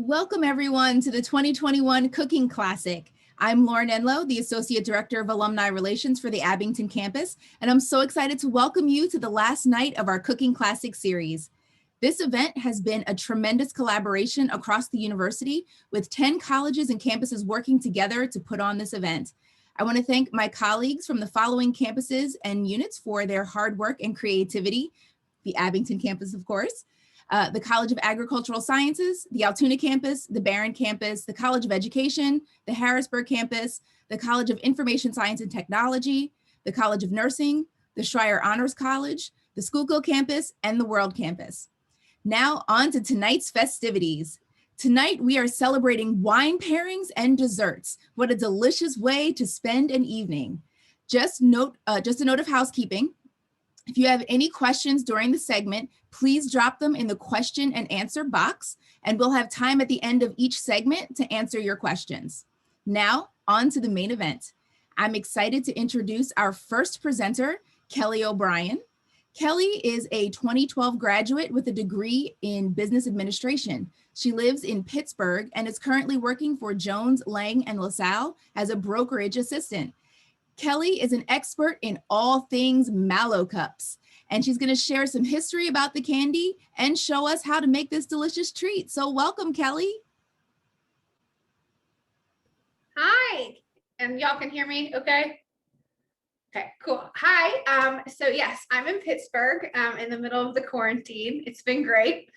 Welcome everyone to the 2021 Cooking Classic. I'm Lauren Enlow, the Associate Director of Alumni Relations for the Abington campus, and I'm so excited to welcome you to the last night of our Cooking Classic series. This event has been a tremendous collaboration across the university, with 10 colleges and campuses working together to put on this event. I want to thank my colleagues from the following campuses and units for their hard work and creativity. The Abington campus, of course, the College of Agricultural Sciences, the Altoona campus, the Barron campus, the College of Education, the Harrisburg campus, the College of Information Science and Technology, the College of Nursing, the Schreyer Honors College, the Schuylkill campus, and the World campus. Now on to tonight's festivities. Tonight we are celebrating wine pairings and desserts. What a delicious way to spend an evening. Just a note of housekeeping. If you have any questions during the segment, please drop them in the question and answer box, and we'll have time at the end of each segment to answer your questions. Now, on to the main event. I'm excited to introduce our first presenter, Kellie O'Brien. Kellie is a 2012 graduate with a degree in business administration. She lives in Pittsburgh and is currently working for Jones, Lang & LaSalle as a brokerage assistant. Kellie is an expert in all things Mallo Cups, and she's going to share some history about the candy and show us how to make this delicious treat. So welcome, Kellie. Hi, and y'all can hear me okay? Okay, cool. Hi, so yes, I'm in Pittsburgh in the middle of the quarantine. It's been great.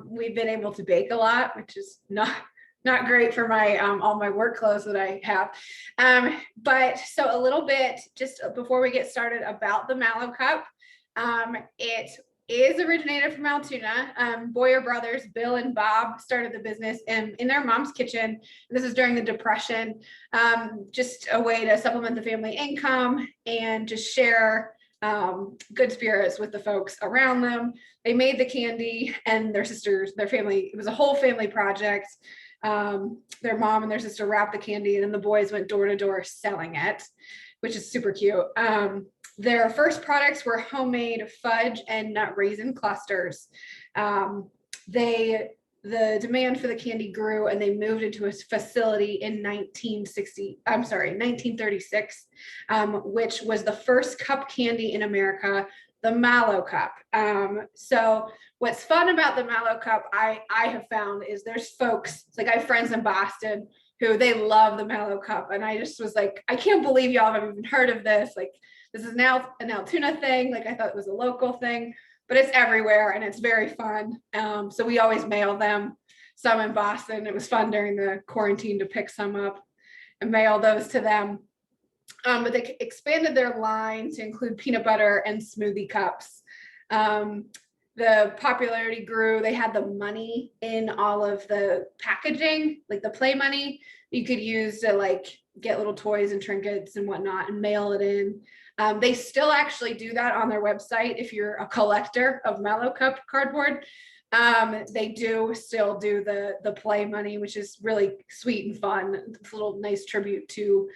We've been able to bake a lot, which is not great for my all my work clothes that I have. But so a little bit just before we get started about the Mallow Cup. It is originated from Altoona. Boyer brothers, Bill and Bob, started the business in their mom's kitchen. This is during the Depression, just a way to supplement the family income and just share good spirits with the folks around them. They made the candy, and their sisters, their family, it was a whole family project. Their mom and their sister wrapped the candy, and then the boys went door to door selling it, which is super cute. Their first products were homemade fudge and nut raisin clusters. The demand for the candy grew, and they moved into a facility in 1936, which was the first cup candy in America, the Mallo Cup. So what's fun about the Mallo Cup, I have found, is there's folks, like I have friends in Boston who they love the Mallo Cup. And I just was like, I can't believe y'all have even heard of this. Like, this is now an Altoona thing. Like, I thought it was a local thing, but it's everywhere and it's very fun. So we always mail them some in Boston. It was fun during the quarantine to pick some up and mail those to them. But they expanded their line to include peanut butter and smoothie cups. The popularity grew. They had the money in all of the packaging, like the play money you could use to like get little toys and trinkets and whatnot and mail it in. They still actually do that on their website. If you're a collector of Mallow Cup cardboard, they do still do the play money, which is really sweet and fun. It's a little nice tribute to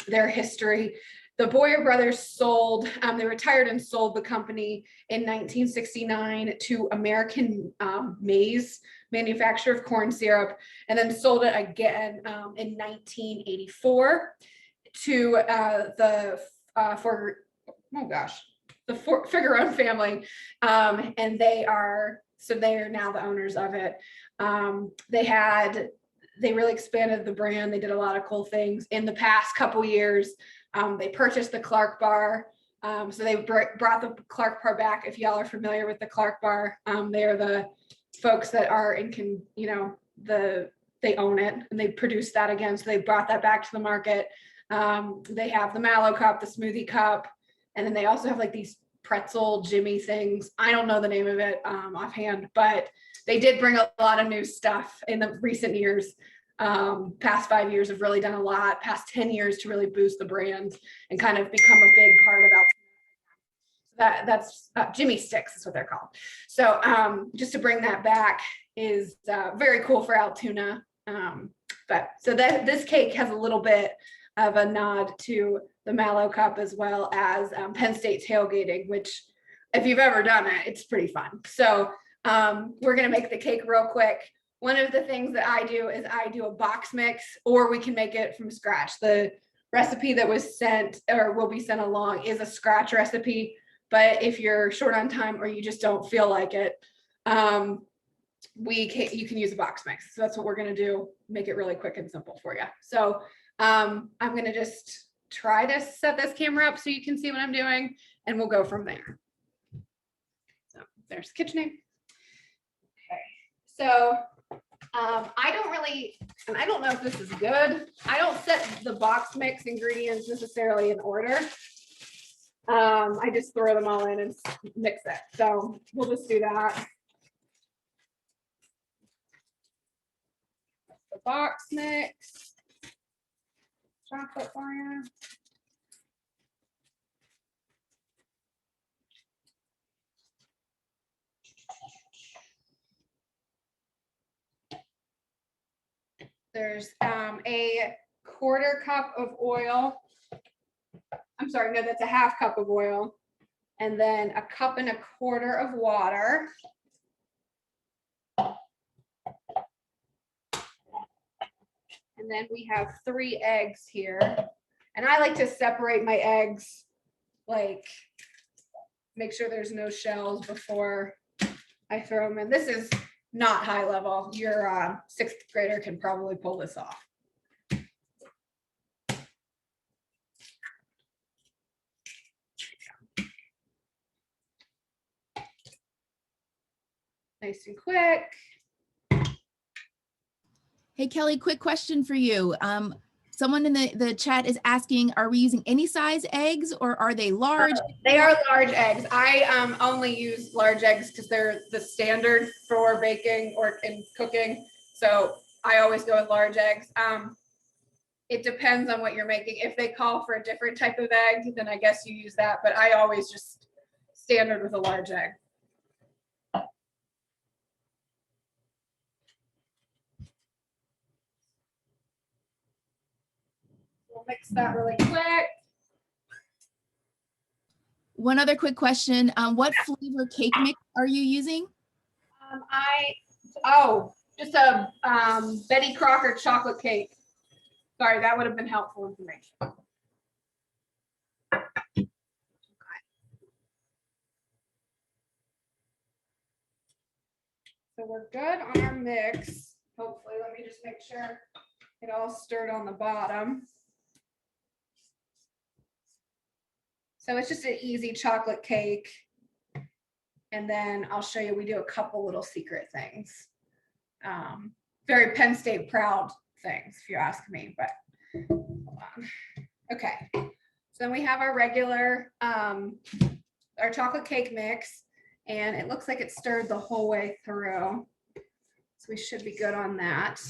their history. The Boyer brothers sold, they retired and sold the company in 1969 to American Maize, manufacturer of corn syrup, and then sold it again in 1984 to the Figueroa family, and they are now the owners of it. They really expanded the brand. They did a lot of cool things in the past couple years. They purchased the Clark bar. So they brought the Clark bar back. If y'all are familiar with the Clark bar, they are the folks that are they own it and they produce that again. So they brought that back to the market. They have the Mallow Cup, the smoothie cup, and then they also have like these pretzel Jimmy things. I don't know the name of it offhand, but they did bring a lot of new stuff in the recent years. Past 5 years have really done a lot, past 10 years to really boost the brand and kind of become a big part of Altoona. That's Jimmy Sticks is what they're called. So just to bring that back is very cool for Altoona. But so this cake has a little bit of a nod to the Mallow Cup as well as Penn State tailgating, which if you've ever done it, it's pretty fun. So we're gonna make the cake real quick. one of the things that I do is I do a box mix, or we can make it from scratch. The recipe that was sent or will be sent along is a scratch recipe, but if you're short on time or you just don't feel like it, you can use a box mix. So that's what we're going to do, make it really quick and simple for you. So I'm going to just try to set this camera up so you can see what I'm doing, and we'll go from there. So there's the KitchenAid. Okay, so I don't really, and I don't know if this is good, I don't set the box mix ingredients necessarily in order. I just throw them all in and mix it. So we'll just do that. The box mix, chocolate for you. There's a quarter cup of oil. I'm sorry, no, that's a half cup of oil. And then a cup and a quarter of water. And then we have 3 eggs here. And I like to separate my eggs, like make sure there's no shells before I throw them in. This is not high level. Your 6th grader can probably pull this off. Nice and quick. Hey, Kelly, quick question for you. Someone in the chat is asking, are we using any size eggs or are they large? They are large eggs. I only use large eggs because they're the standard for baking or in cooking. So I always go with large eggs. It depends on what you're making. If they call for a different type of egg, then I guess you use that. But I always just standard with a large egg. We'll mix that really quick. One other quick question. What flavor cake mix are you using? Just a Betty Crocker chocolate cake. Sorry, that would have been helpful information. Okay. So we're good on our mix. Hopefully, let me just make sure it all stirred on the bottom. So it's just an easy chocolate cake. And then I'll show you, we do a couple little secret things. Very Penn State proud things, if you ask me, but hold on. Okay, so then we have our regular, our chocolate cake mix, and it looks like it stirred the whole way through. So we should be good on that.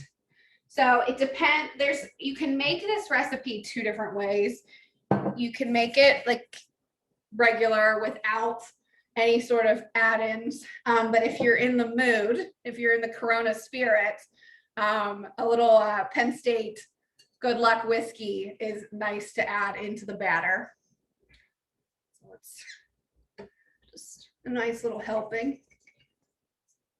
So it depends, you can make this recipe 2 different ways. You can make it like regular without any sort of add-ins. But if you're in the mood, if you're in the Corona spirit, a little Penn State Good Luck whiskey is nice to add into the batter. So it's just a nice little helping.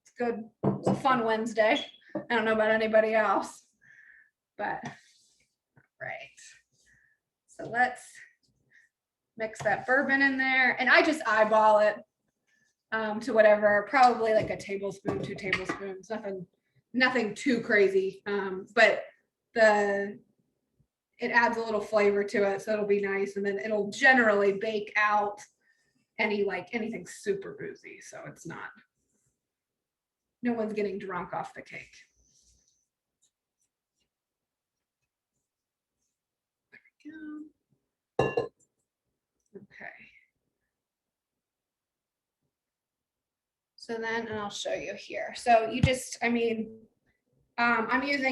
It's good. It's a fun Wednesday. I don't know about anybody else, but right. So let's mix that bourbon in there, and I just eyeball it to whatever, probably like a tablespoon, 2 tablespoons, nothing too crazy, but it adds a little flavor to it, so it'll be nice, and then it'll generally bake out anything super boozy, so it's not, no one's getting drunk off the cake. There we go. Okay. So then, and I'll show you here. So you just, I'm using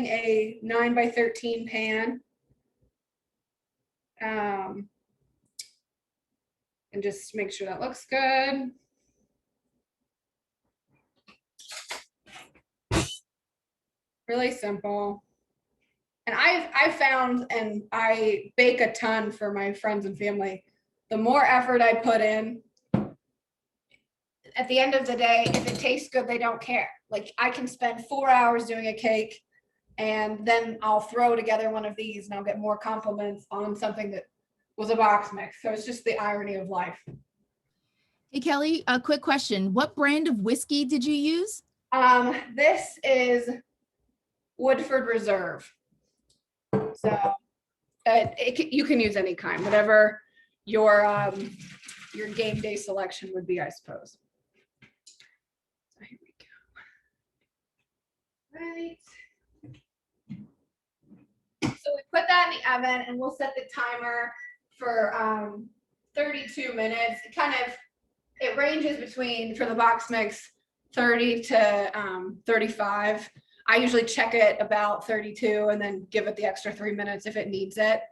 a 9x13 pan. And just make sure that looks good. Really simple. And I've found, and I bake a ton for my friends and family, the more effort I put in, at the end of the day, if it tastes good, they don't care. Like I can spend 4 hours doing a cake and then I'll throw together one of these and I'll get more compliments on something that was a box mix. So it's just the irony of life. Hey, Kellie, a quick question. What brand of whiskey did you use? This is Woodford Reserve. So you can use any kind, whatever your game day selection would be, I suppose. So here we go. Right. So we put that in the oven and we'll set the timer for 32 minutes. It ranges between, for the box mix, 30 to 35. I usually check it about 32 and then give it the extra 3 minutes if it needs it.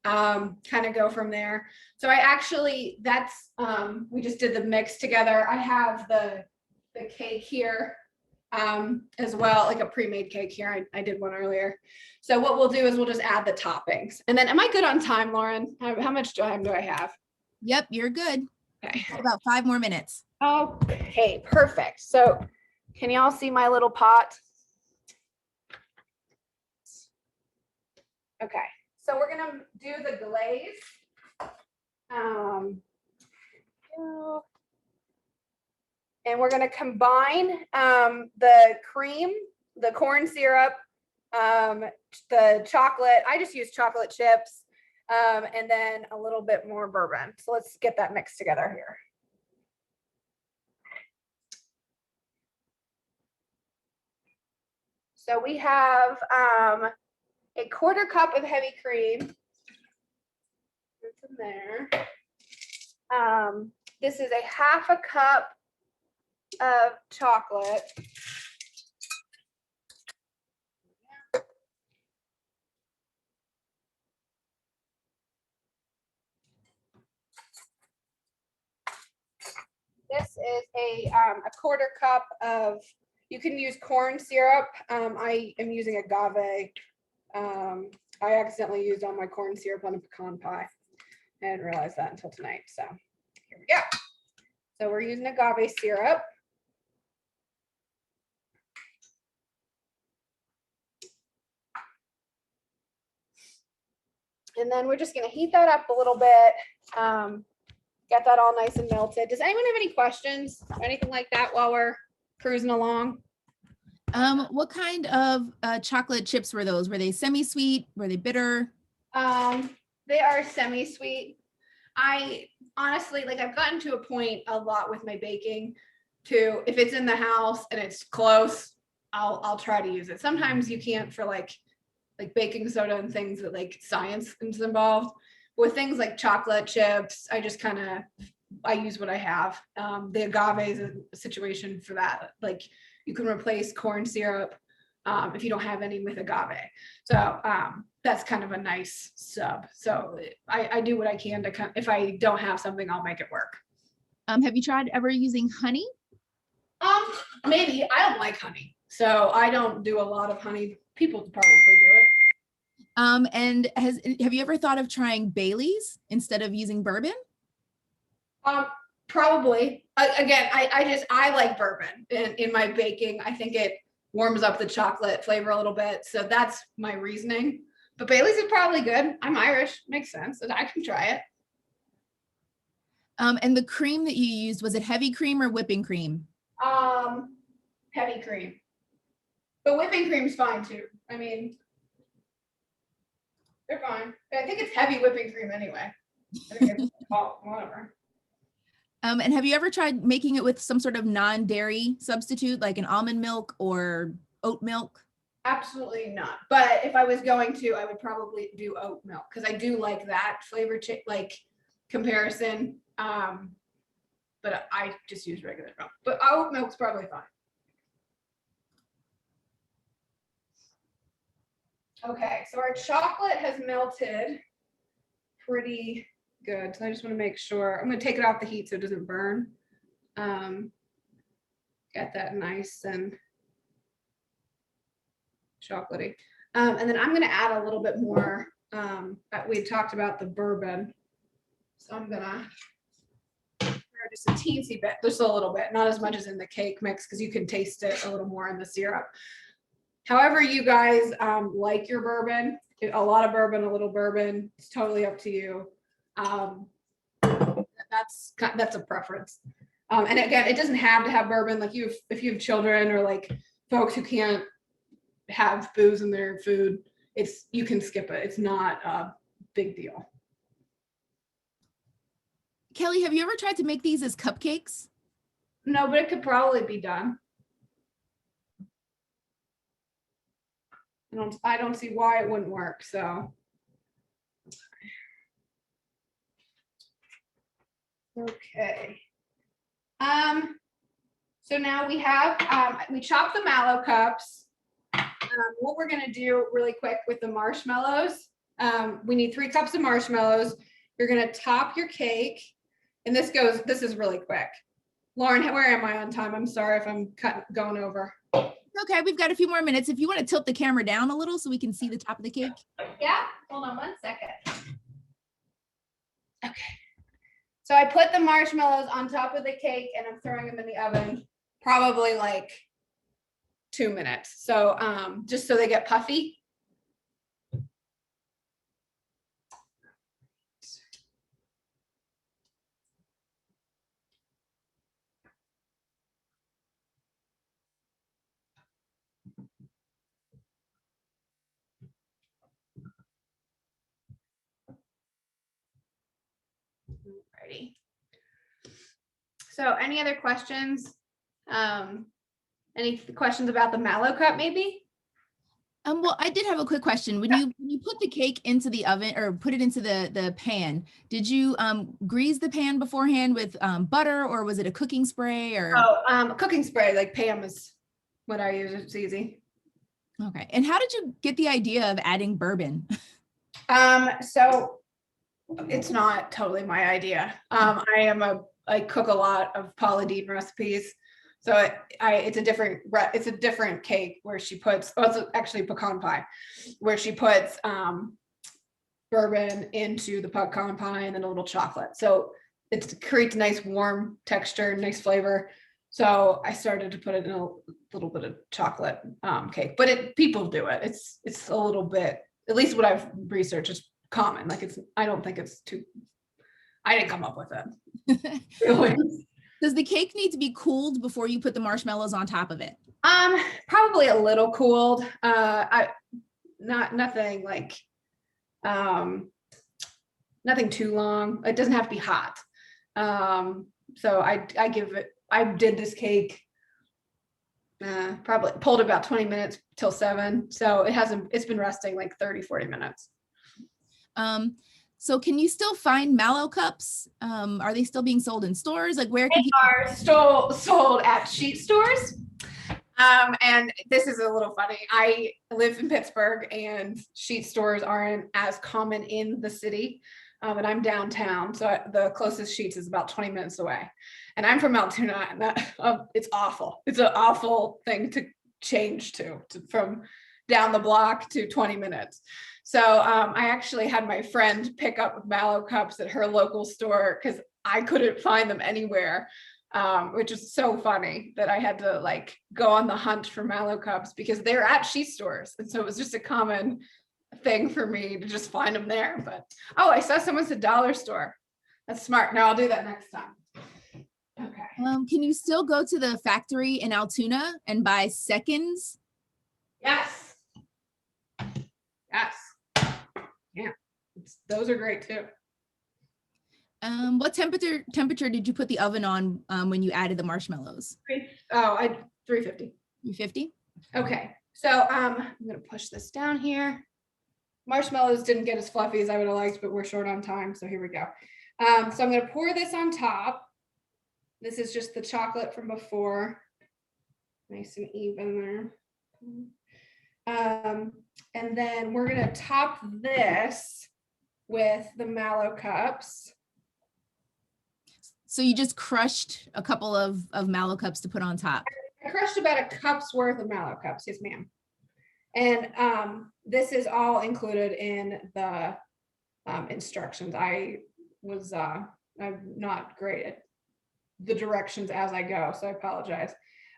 Kind of go from there. So we just did the mix together. I have the cake here as well, like a pre-made cake here. I did one earlier. So what we'll do is we'll just add the toppings. And then am I good on time, Lauren? How much time do I have? Yep, you're good. Okay. About 5 more minutes. Okay, perfect. So can y'all see my little pot? Okay, so we're gonna do the glaze. And we're gonna combine the cream, the corn syrup, the chocolate. I just use chocolate chips, and then a little bit more bourbon. So let's get that mixed together here. So we have a 1/4 cup of heavy cream. It's in there. This is a 1/2 cup of chocolate. This is a 1/4 cup of, you can use corn syrup. I am using agave. I accidentally used all my corn syrup on a pecan pie. I didn't realize that until tonight. So here we go. So we're using agave syrup. And then we're just going to heat that up a little bit. Get that all nice and melted. Does anyone have any questions or anything like that while we're cruising along? What kind of chocolate chips were those? Were they semi-sweet? Were they bitter? They are semi-sweet. I honestly, like, I've gotten to a point a lot with my baking to, if it's in the house and it's close, I'll try to use it. Sometimes you can't for like baking soda and things that like science is involved. With things like chocolate chips, I just I use what I have. The agave is a situation for that. Like you can replace corn syrup if you don't have any with agave. So that's kind of a nice sub. So I do what I can to if I don't have something, I'll make it work. Have you tried ever using honey? Maybe. I don't like honey, so I don't do a lot of honey. People probably do it. And have you ever thought of trying Bailey's instead of using bourbon? Probably. Again, I like bourbon in my baking. I think it warms up the chocolate flavor a little bit. So that's my reasoning. But Bailey's is probably good. I'm Irish. Makes sense. I can try it. And the cream that you used, was it heavy cream or whipping cream? Heavy cream. But whipping cream's fine too. I mean, they're fine. I think it's heavy whipping cream anyway. I think it's whatever. And have you ever tried making it with some sort of non-dairy substitute, like an almond milk or oat milk? Absolutely not. But if I was going to, I would probably do oat milk because I do like that flavor like comparison. But I just use regular milk. But oat milk's probably fine. Okay, so our chocolate has melted pretty good. So I just want to make sure. I'm going to take it off the heat so it doesn't burn. Get that nice and chocolatey. And then I'm going to add a little bit more. We talked about the bourbon. So I'm going to pour just a teensy bit, just a little bit, not as much as in the cake mix because you can taste it a little more in the syrup. However you guys like your bourbon, a lot of bourbon, a little bourbon, it's totally up to you. That's a preference. And again, it doesn't have to have bourbon. Like if you have children or like folks who can't have booze in their food, you can skip it. It's not a big deal. Kellie, have you ever tried to make these as cupcakes? No, but it could probably be done. I don't see why it wouldn't work. So. Okay. So now we have, we chopped the mallow cups. What we're gonna do really quick with the marshmallows, we need 3 cups of marshmallows. You're gonna top your cake, and this is really quick. Lauren, where am I on time? I'm sorry if I'm going over. Okay, we've got a few more minutes. If you want to tilt the camera down a little so we can see the top of the cake. Yeah, hold on 1 second. Okay. So I put the marshmallows on top of the cake and I'm throwing them in the oven, probably like 2 minutes. So just so they get puffy. Alrighty. So any other questions? Any questions about the Mallo Cup maybe? Well, I did have a quick question. When you put the cake into the oven or put it into the pan, did you grease the pan beforehand with butter, or was it a cooking spray? Or Cooking spray, like Pam is what I use. It's easy. Okay. And how did you get the idea of adding bourbon? So it's not totally my idea. I cook a lot of Paula Deen recipes. So it's a different cake where she puts, it's actually pecan pie, where she puts bourbon into the pecan pie and then a little chocolate. So it creates a nice warm texture, nice flavor. So I started to put it in a little bit of chocolate cake, but people do it. It's a little bit, at least what I've researched, is common. Like I don't think it's too, I didn't come up with it. Really. Does the cake need to be cooled before you put the marshmallows on top of it? Probably a little cooled. Nothing like, nothing too long. It doesn't have to be hot. So I did this cake, probably pulled about 20 minutes till 7. So it's been resting like 30-40 minutes. So can you still find Mallo cups? Are they still being sold in stores? Like where can are sold at sheet stores. And this is a little funny. I live in Pittsburgh and sheet stores aren't as common in the city. And I'm downtown. So the closest Sheets is about 20 minutes away. And I'm from Altoona, and it's awful. It's an awful thing to change to from down the block to 20 minutes. So I actually had my friend pick up Mallow cups at her local store because I couldn't find them anywhere, which is so funny that I had to like go on the hunt for Mallow cups because they're at sheet stores. And so it was just a common thing for me to just find them there. But I saw someone said dollar store. That's smart. Now I'll do that next time. Okay. Can you still go to the factory in Altoona and buy seconds? Yes. Yes. Yeah, those are great too. What temperature did you put the oven on when you added the marshmallows? 350. 350? Okay, so I'm gonna push this down here. Marshmallows didn't get as fluffy as I would have liked, but we're short on time, so here we go. So I'm gonna pour this on top. This is just the chocolate from before. Nice and even there. And then we're gonna top this with the Mallo cups. So you just crushed a couple of Mallo cups to put on top? I crushed about a cup's worth of Mallo cups, yes ma'am. And this is all included in the instructions. I'm not great at the directions as I go, so I apologize.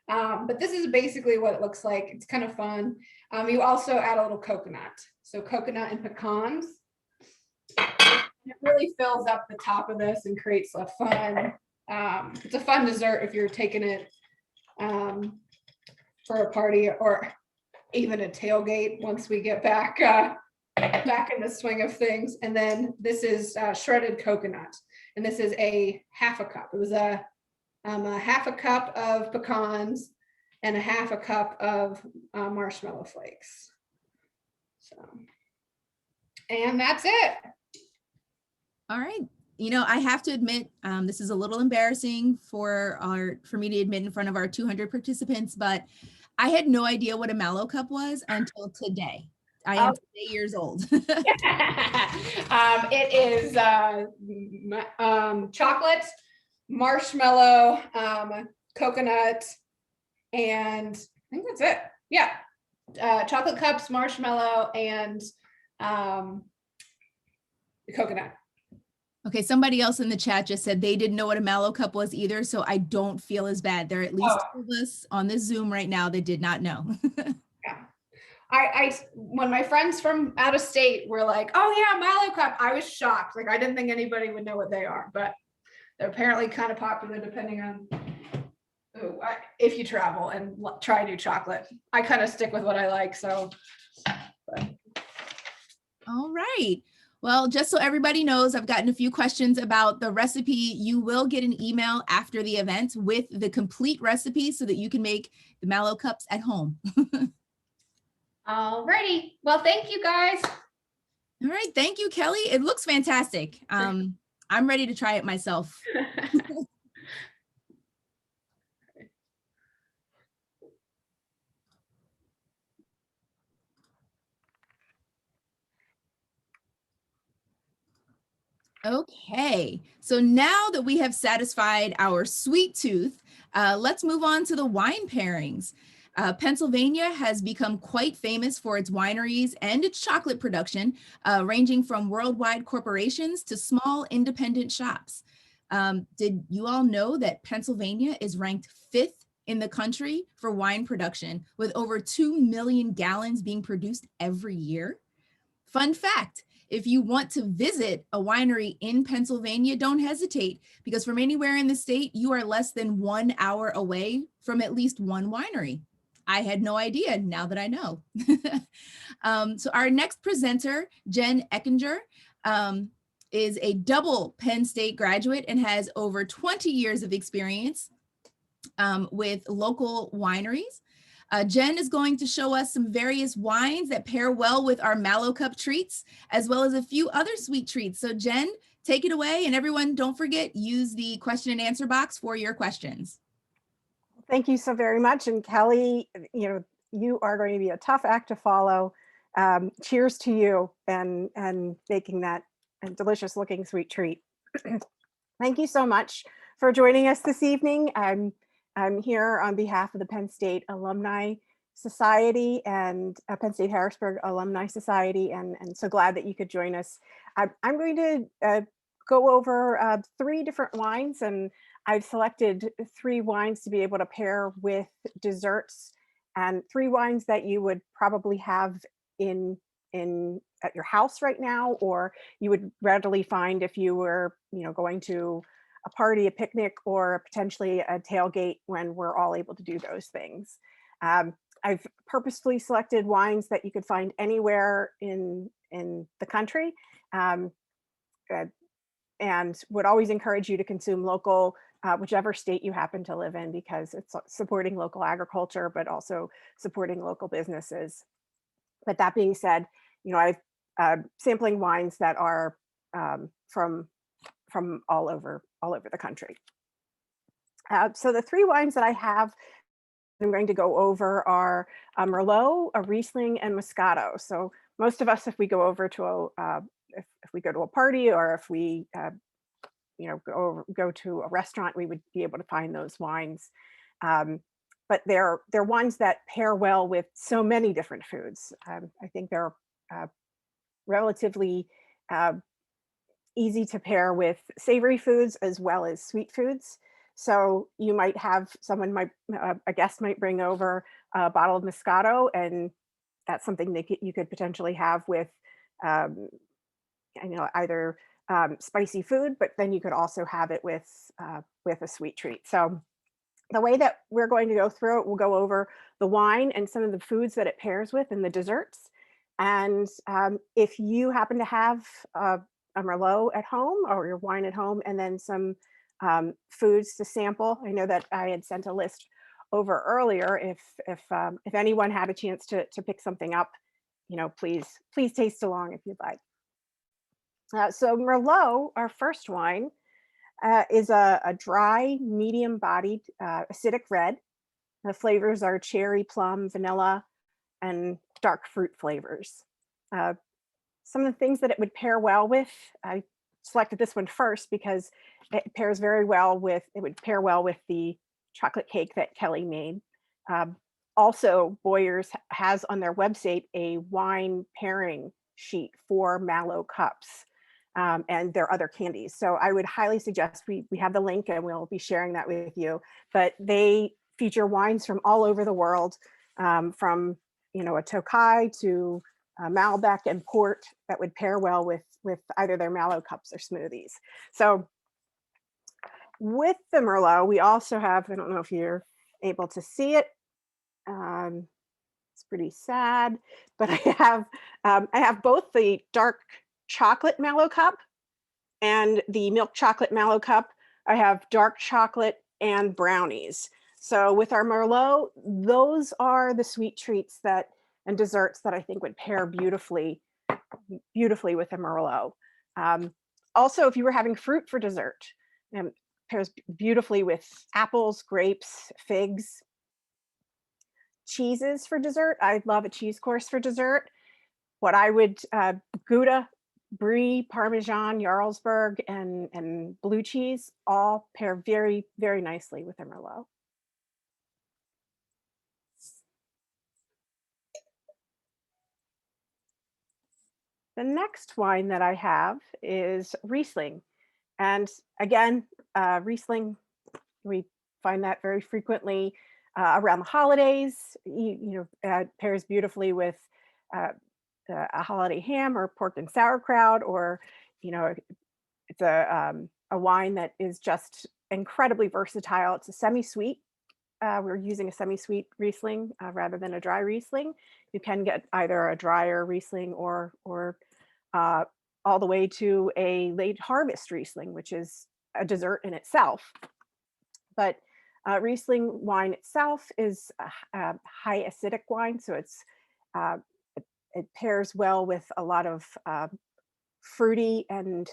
But this is basically what it looks like. It's kind of fun. You also add a little coconut. So coconut and pecans. It really fills up the top of this and creates a fun, it's a fun dessert if you're taking it for a party or even a tailgate once we get back in the swing of things. And then this is shredded coconut. And this is a half a cup. It was a half a cup of pecans and a half a cup of marshmallow flakes. So, and that's it. All right. You know, I have to admit, this is a little embarrassing for me to admit in front of our 200 participants, but I had no idea what a Mallow Cup was until today. I am today years old. It is chocolate, marshmallow, coconut, and I think that's it. Yeah. Chocolate cups, marshmallow, and coconut. Okay, somebody else in the chat just said they didn't know what a Mallow Cup was either, so I don't feel as bad. There are at least two of us on this Zoom right now that did not know. Yeah. I when my friends from out of state were like, oh yeah, Mallow Cup, I was shocked. Like I didn't think anybody would know what they are, but they're apparently kind of popular depending on if you travel and try new chocolate. I kind of stick with what I like, so. But. All right. Well, just so everybody knows, I've gotten a few questions about the recipe. You will get an email after the event with the complete recipe so that you can make the Mallow Cups at home. All righty. Well, thank you guys. All right. Thank you, Kelly. It looks fantastic. I'm ready to try it myself. Okay, so now that we have satisfied our sweet tooth, let's move on to the wine pairings. Pennsylvania has become quite famous for its wineries and its chocolate production, ranging from worldwide corporations to small independent shops. Did you all know that Pennsylvania is ranked 5th in the country for wine production, with over 2 million gallons being produced every year? Fun fact, if you want to visit a winery in Pennsylvania, don't hesitate, because from anywhere in the state, you are less than 1 hour away from at least one winery. I had no idea, now that I know. So our next presenter, Jen Eckinger, is a double Penn State graduate and has over 20 years of experience with local wineries. Jen is going to show us some various wines that pair well with our Mallow Cup treats, as well as a few other sweet treats. So Jen, take it away. And everyone, don't forget, use the question and answer box for your questions. Thank you so very much. And Kelly, you are going to be a tough act to follow. Cheers to you and making that a delicious looking sweet treat. Thank you so much for joining us this evening. I'm here on behalf of the Penn State Alumni Society and Penn State Harrisburg Alumni Society, and so glad that you could join us. I'm going to go over 3 different wines, and I've selected 3 wines to be able to pair with desserts, and 3 wines that you would probably have at your house right now, or you would readily find if you were going to a party, a picnic, or potentially a tailgate when we're all able to do those things. I've purposefully selected wines that you could find anywhere in the country, and would always encourage you to consume local, whichever state you happen to live in, because it's supporting local agriculture, but also supporting local businesses. But that being said, I've sampling wines that are from all over the country. So the 3 wines that I have, I'm going to go over are a Merlot, a Riesling, and Moscato. So most of us, if we go over to if we go to a party, or if we go to a restaurant, we would be able to find those wines. But they're wines that pair well with so many different foods. I think they're relatively easy to pair with savory foods as well as sweet foods. So you might have a guest might bring over a bottle of Moscato, and that's something you could potentially have with, um, either spicy food, but then you could also have it with a sweet treat. So the way that we're going to go through it, we'll go over the wine and some of the foods that it pairs with and the desserts. And if you happen to have a Merlot at home or your wine at home, and then some foods to sample. I know that I had sent a list over earlier. If anyone had a chance to pick something up, please taste along if you'd like. So Merlot, our first wine, is a dry, medium-bodied, acidic red. The flavors are cherry, plum, vanilla, and dark fruit flavors. Uh, some of the things that it would pair well with, I selected this one first because it would pair well with the chocolate cake that Kellie made. Also, Boyer's has on their website a wine pairing sheet for Mallow cups. And their other candies. So I would highly suggest we have the link and we'll be sharing that with you. But they feature wines from all over the world, from a Tokai to Malbec and port that would pair well with either their Mallow cups or smoothies. So with the Merlot, we also have, I don't know if you're able to see it. It's pretty sad, but I have both the dark chocolate Mallow cup and the milk chocolate Mallow cup. I have dark chocolate and brownies. So with our Merlot, those are the sweet treats and desserts that I think would pair beautifully with a Merlot. Also, if you were having fruit for dessert, pairs beautifully with apples, grapes, figs. Cheeses for dessert, I love a cheese course for dessert. What I would, Gouda, Brie, Parmesan, Jarlsberg, and blue cheese all pair very, very nicely with a Merlot. The next wine that I have is Riesling. And again, Riesling, we find that very frequently around the holidays. Pairs beautifully with a holiday ham or pork and sauerkraut, or it's a wine that is just incredibly versatile. It's a semi-sweet. We're using a semi-sweet Riesling rather than a dry Riesling. You can get either a drier Riesling or all the way to a late harvest Riesling, which is a dessert in itself. But Riesling wine itself is a high acidic wine, so it pairs well with a lot of fruity and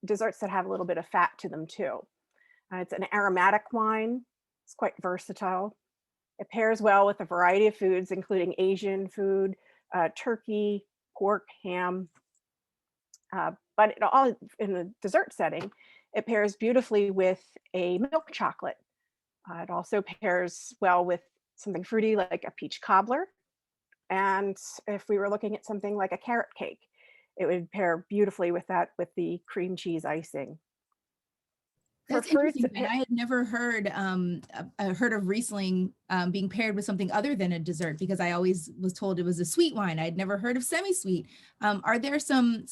desserts that have a little bit of fat to them too. It's an aromatic wine. It's quite versatile. It pairs well with a variety of foods, including Asian food, turkey, pork, ham. But it all in the dessert setting, it pairs beautifully with a milk chocolate. It also pairs well with something fruity like a peach cobbler. And if we were looking at something like a carrot cake, it would pair beautifully with the cream cheese icing. That's interesting. I had never heard of Riesling being paired with something other than a dessert, because I always was told it was a sweet wine. I'd never heard of semi-sweet. Are there some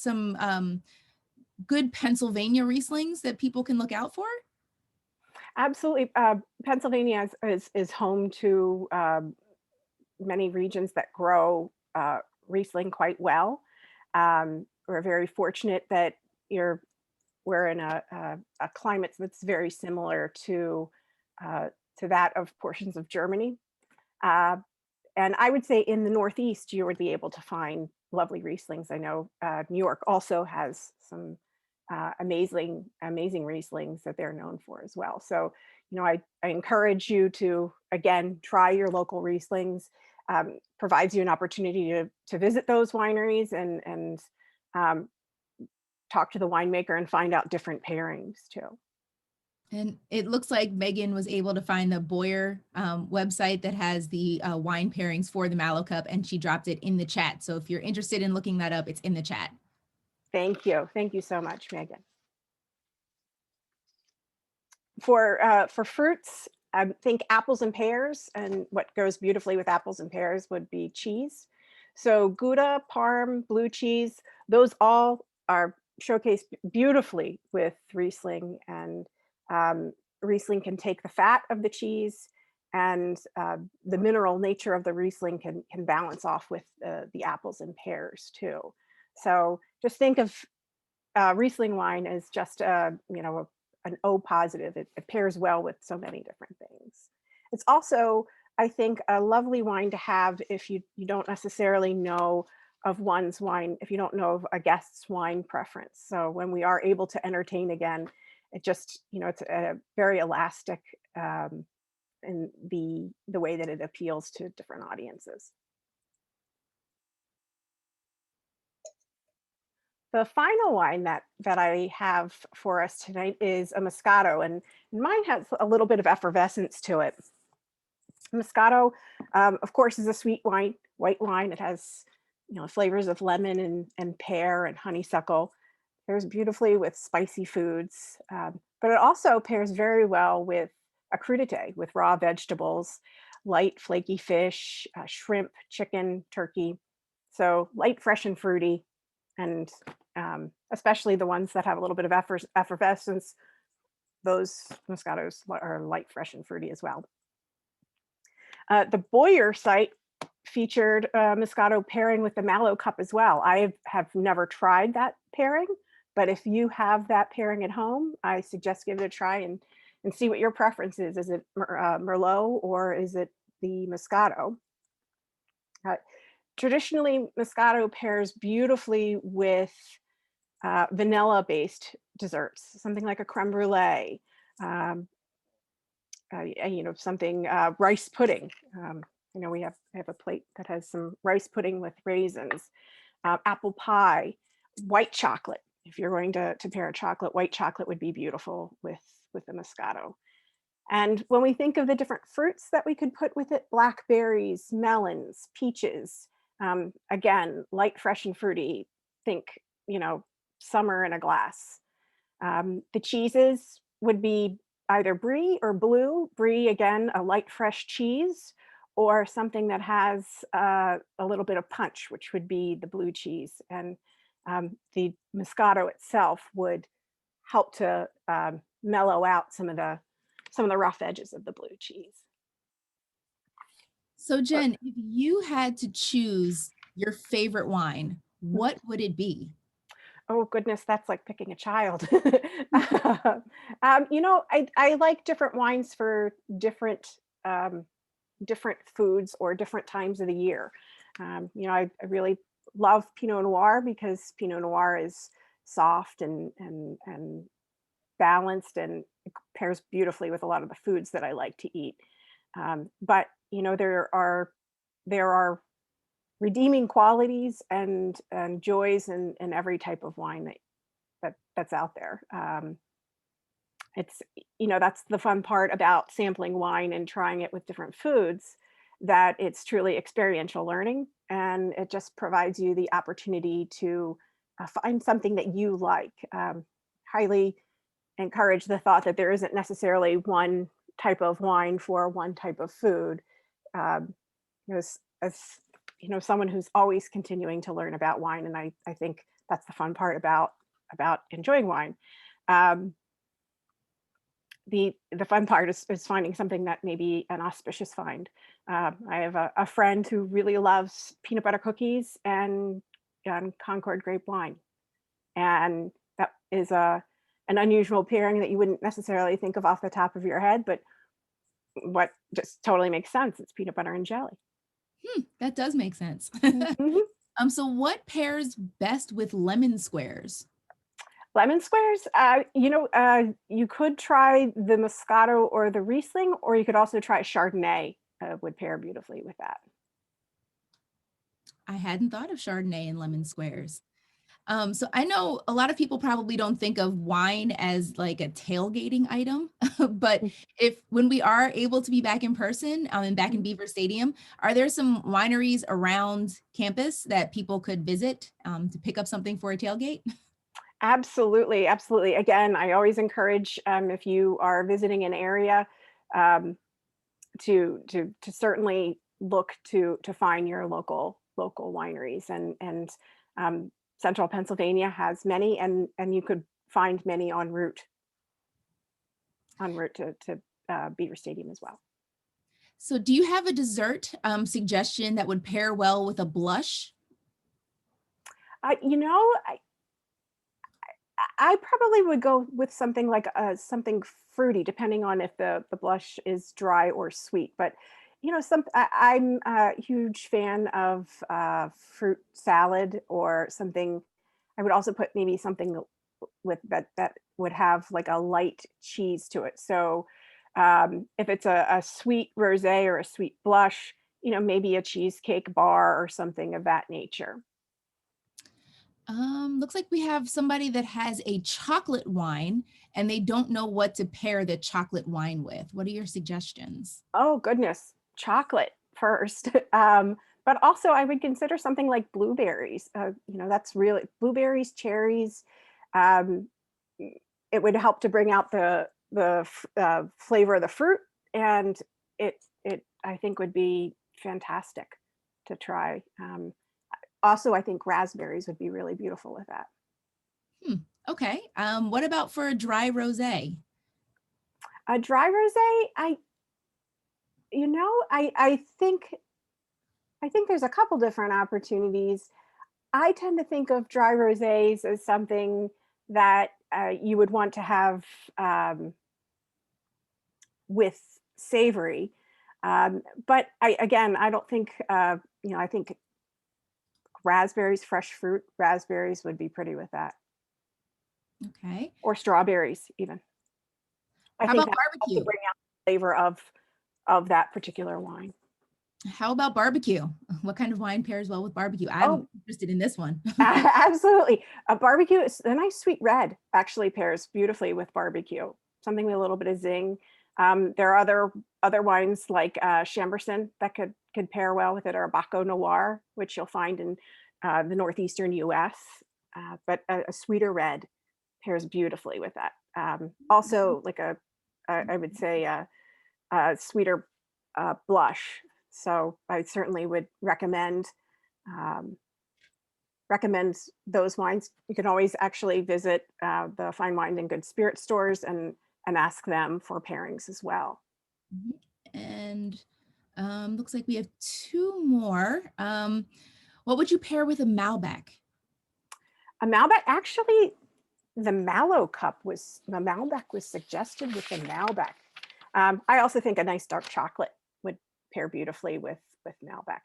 good Pennsylvania Rieslings that people can look out for? Absolutely. Pennsylvania is home to many regions that grow Riesling quite well. We're very fortunate that we're in a climate that's very similar to that of portions of Germany. And I would say in the Northeast, you would be able to find lovely Rieslings. I know New York also has some amazing Rieslings that they're known for as well. So, I encourage you to, again, try your local Rieslings. Provides you an opportunity to visit those wineries and talk to the winemaker and find out different pairings too. And it looks like Megan was able to find the Boyer website that has the wine pairings for the Mallow Cup, and she dropped it in the chat. So if you're interested in looking that up, it's in the chat. Thank you. Thank you so much, Megan. For fruits, I think apples and pears, and what goes beautifully with apples and pears would be cheese. So Gouda, Parm, blue cheese, those all are showcased beautifully with Riesling, and Riesling can take the fat of the cheese, and the mineral nature of the Riesling can balance off with the apples and pears too. So just think of Riesling wine as just an O positive. It pairs well with so many different things. It's also, I think, a lovely wine to have if you don't necessarily know of one's wine, if you don't know of a guest's wine preference. So when we are able to entertain again, it just, it's a very elastic in the way that it appeals to different audiences. The final wine that I have for us tonight is a Moscato, and mine has a little bit of effervescence to it. Moscato, of course, is a sweet wine, white wine. It has, flavors of lemon and pear and honeysuckle. Pairs beautifully with spicy foods, but it also pairs very well with a crudité, with raw vegetables, light flaky fish, shrimp, chicken, turkey. So light, fresh, and fruity, and especially the ones that have a little bit of effervescence, those Moscatos are light, fresh, and fruity as well. The Boyer site featured Moscato pairing with the Mallo Cup as well. I have never tried that pairing, but if you have that pairing at home, I suggest give it a try and see what your preference is. Is it Merlot or is it the Moscato? Traditionally, Moscato pairs beautifully with vanilla-based desserts, something like a creme brulee, something rice pudding. We have a plate that has some rice pudding with raisins, apple pie, white chocolate. If you're going to pair a chocolate, white chocolate would be beautiful with the Moscato. And when we think of the different fruits that we could put with it, blackberries, melons, peaches, again, light, fresh, and fruity. Think, summer in a glass. The cheeses would be either brie or blue. Brie, again, a light, fresh cheese, or something that has a little bit of punch, which would be the blue cheese. And the Moscato itself would help to mellow out some of the rough edges of the blue cheese. So Jen, if you had to choose your favorite wine, what would it be? Oh goodness, that's like picking a child. I like different wines for different foods or different times of the year. I really love Pinot Noir because Pinot Noir is soft and balanced, and it pairs beautifully with a lot of the foods that I like to eat. But there are redeeming qualities and joys in every type of wine that's out there. It's that's the fun part about sampling wine and trying it with different foods, that it's truly experiential learning, and it just provides you the opportunity to find something that you like. Highly encourage the thought that there isn't necessarily one type of wine for one type of food. As someone who's always continuing to learn about wine, and I think that's the fun part about enjoying wine. The fun part is finding something that may be an auspicious find. I have a friend who really loves peanut butter cookies and Concord grape wine, and that is an unusual pairing that you wouldn't necessarily think of off the top of your head, but what just totally makes sense. It's peanut butter and jelly. That does make sense. Mm-hmm. So what pairs best with lemon squares? Lemon squares, you could try the Moscato or the Riesling, or you could also try Chardonnay. Would pair beautifully with that. I hadn't thought of Chardonnay and lemon squares. So I know a lot of people probably don't think of wine as like a tailgating item, but when we are able to be back in person and back in Beaver Stadium, are there some wineries around campus that people could visit to pick up something for a tailgate? Absolutely, absolutely. Again, I always encourage, if you are visiting an area, um, to certainly look to find your local wineries, and Central Pennsylvania has many, and you could find many en route to Beaver Stadium as well. So do you have a dessert suggestion that would pair well with a blush? You know, I probably would go with something like something fruity, depending on if the blush is dry or sweet. But I'm a huge fan of fruit salad or something. I would also put maybe something with that would have like a light cheese to it. So if it's a sweet rosé or a sweet blush, maybe a cheesecake bar or something of that nature. Looks like we have somebody that has a chocolate wine and they don't know what to pair the chocolate wine with. What are your suggestions? Oh goodness, chocolate first. But also I would consider something like blueberries. That's really blueberries, cherries. Um, it would help to bring out the flavor of the fruit, and it I think would be fantastic to try. Also, I think raspberries would be really beautiful with that. Hmm. Okay. What about for a dry rosé? A dry rosé, I think there's a couple different opportunities. I tend to think of dry rosés as something that you would want to have with savory. But I don't think, I think raspberries, fresh fruit, raspberries would be pretty with that, Okay. or strawberries even. I How think about that would help to barbecue? bring out the flavor of that particular wine. How about barbecue? What kind of wine pairs well with barbecue? I'm Oh, interested in this one. absolutely. A barbecue, a nice sweet red actually pairs beautifully with barbecue. Something with a little bit of zing. There are other wines like Chamberson that could pair well with it, or Baco Noir, which you'll find in the northeastern U.S. But a sweeter red pairs beautifully with that. Also, like I would say a sweeter blush. So I certainly would um, recommend those wines. You can always actually visit the fine wine and good spirit stores and ask them for pairings as well. Mhm. And looks like we have two more. What would you pair with a Malbec? A Malbec, actually, the Malbec was suggested with the Malbec. I also think a nice dark chocolate would pair beautifully with Malbec.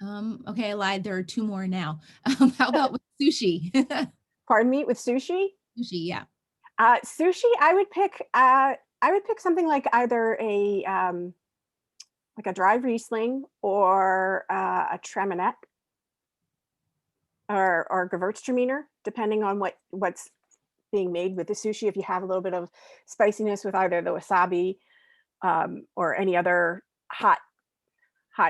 Hmm. Okay, I lied. There are two more now. How about with sushi? Pardon me, with sushi. Sushi, yeah. Sushi, I would pick something like either a dry Riesling or a Treminette or Gewürztraminer, depending on what's being made with the sushi. If you have a little bit of spiciness with either the wasabi or any other hot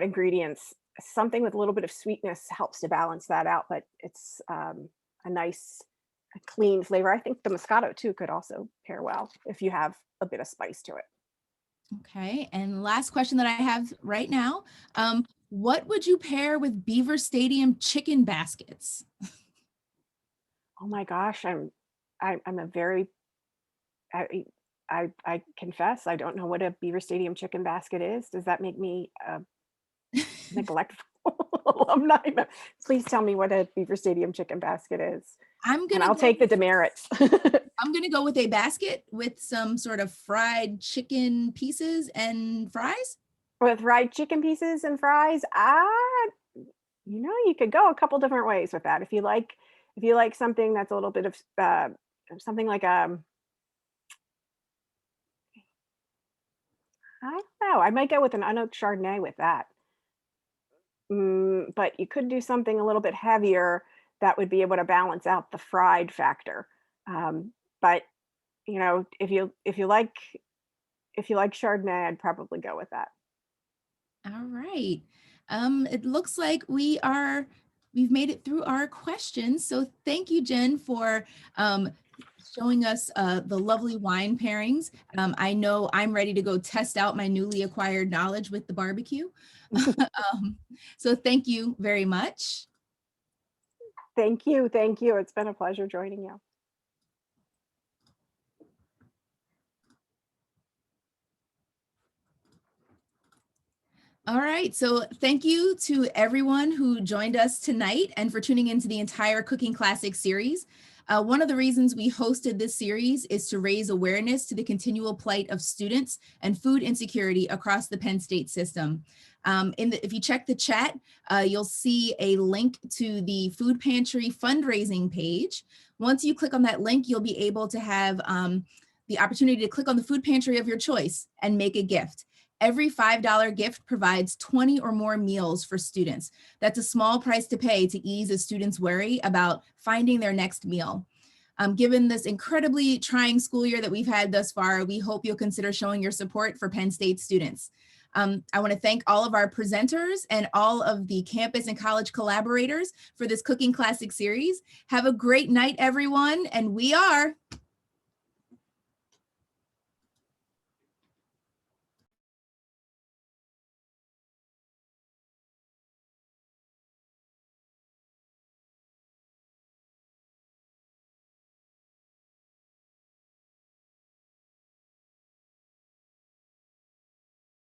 ingredients, something with a little bit of sweetness helps to balance that out. But it's a nice, a clean flavor. I think the Moscato too could also pair well if you have a bit of spice to it. Okay, and last question that I have right now. What would you pair with Beaver Stadium chicken baskets? Oh my gosh, I'm a very I I confess I don't know what a Beaver Stadium chicken basket is. Does that make me a neglectful alumni? Please tell me what a Beaver Stadium chicken basket is, I'm and gonna I'll go take the demerits. I'm gonna go with a basket with some sort of fried chicken pieces and fries. With fried chicken pieces and fries, you could go a couple different ways with that. If you like something that's a little bit of something like I don't know, I might go with an unoaked Chardonnay with that. But you could do something a little bit heavier that would be able to balance out the fried factor. But if you like Chardonnay, I'd probably go with that. All right. It looks like we are we've made it through our questions. So thank you, Jen, for showing us the lovely wine pairings. I know I'm ready to go test out my newly acquired knowledge with the barbecue. So thank you very much. Thank you. Thank you. It's been a pleasure joining you. All right, so thank you to everyone who joined us tonight and for tuning into the entire Cooking Classic series. One of the reasons we hosted this series is to raise awareness to the continual plight of students and food insecurity across the Penn State system. If you check the chat, you'll see a link to the food pantry fundraising page. Once you click on that link, you'll be able to have the opportunity to click on the food pantry of your choice and make a gift. Every $5 gift provides 20 or more meals for students. That's a small price to pay to ease a student's worry about finding their next meal. Given this incredibly trying school year that we've had thus far, we hope you'll consider showing your support for Penn State students. I want to thank all of our presenters and all of the campus and college collaborators for this Cooking Classic series. Have a great night, everyone, and we are